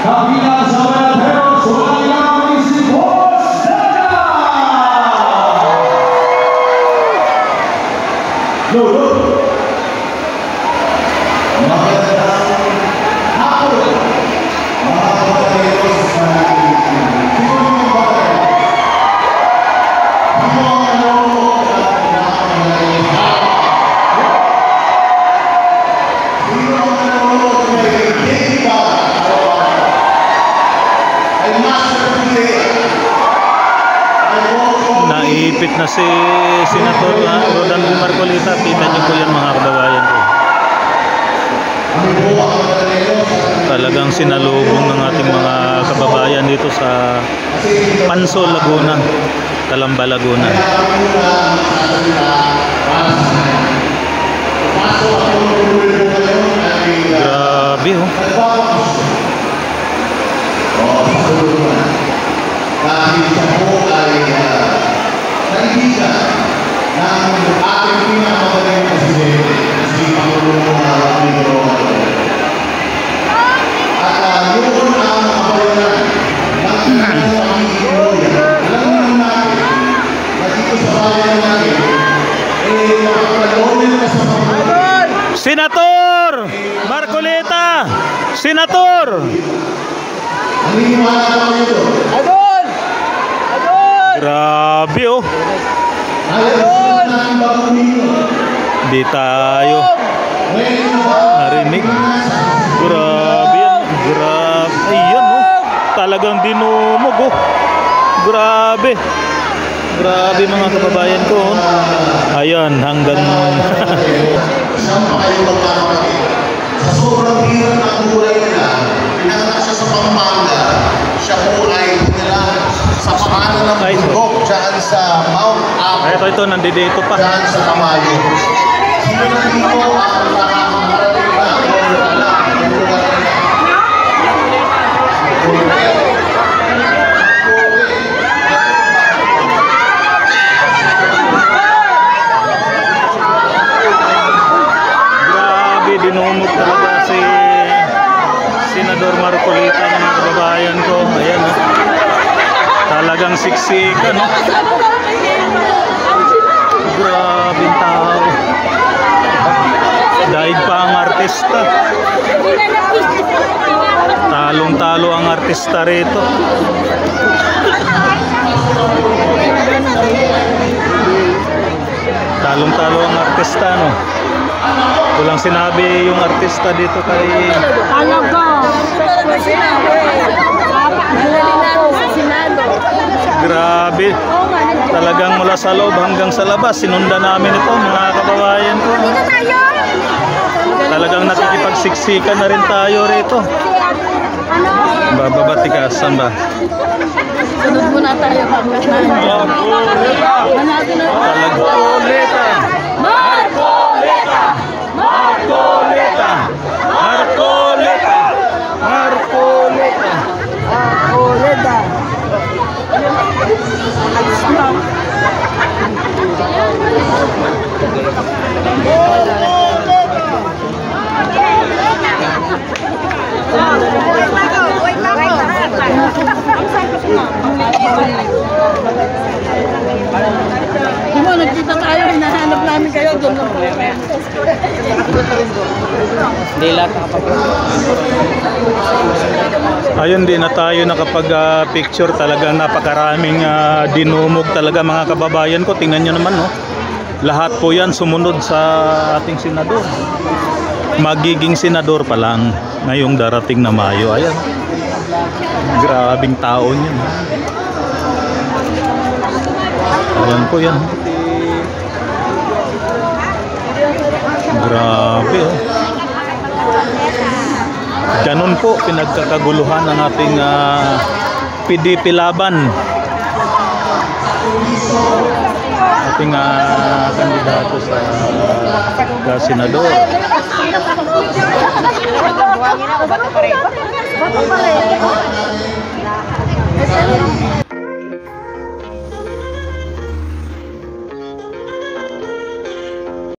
Kabilang sa Manatero, sumalang si Boss Daga! Lolo! Magandang hapon! Mga kapatid sa naipit na si Senator Rodan Marcolita. Kita niyo po yan mga kababayan ko. Talagang sinalubong ng ating mga kababayan dito sa Pansol, Laguna, Calamba, Laguna. Grabe oh. Dahil siya po ay kaibigan ng ating pinakamagaling presidente, si Pangulong Rodrigo Duterte. At yun ang kabayaran ng pagkakaroon. Alam natin na dito sa bayan natin, makakalonin na sa Pangulong. Senator Marcolita! Senator! Naniniwala ka kayo doon? Adon! Adon! Grabe oh. Adon! Di tayo narinig. Grabe yan. Grabe. Ayan oh. Talagang dinumog oh. Grabe. Grabe mga kababayan ko oh. Ayan hanggang siyang pa kayo magkakapatid. Sa sobrang hirap ng buhay nila, pinanganak siya sa Pampanga. Siya po ay nila sa pangalan ng bundok dyan sa Mount Apo. ito nandito pa. Dyan sa Tamayo. Sino na dito ang nakakarating na yung lugar nila? Grabe, dinumog talaga si Senador Marcolita ng mga kababayan ko. Ayan oh. Talagang siksikan no? Grabe tao. Daig pa ang artista. Talong-talo ang artista rito. Talong-talo ang artista no. Walang sinabi yung artista dito kay grabe. Talagang mula sa loob hanggang sa labas sinundan namin ito mga kababayan ko. Talagang nakikipagsiksikan na rin tayo rito. Babatikasan ba? Sunod muna tayo pagkasan. Marcolita! Marcolita! Marcolita! Marcolita! Marcolita! Marcolita! Nagkita tayo, hinahanap namin kayo doon lang. Ayun, di na tayo nakapag-picture. Talagang napakaraming dinumog talaga mga kababayan ko. Tingnan nyo naman no? Lahat po yan sumunod sa ating senador. Magiging senador pa lang ngayong darating na Mayo. Ayan, grabing tao niyan. Ayan po yan. Grabe oh. Ganun po pinagkakaguluhan ng ating PDP laban. Ating kandidato sa senador. Bato pa rin.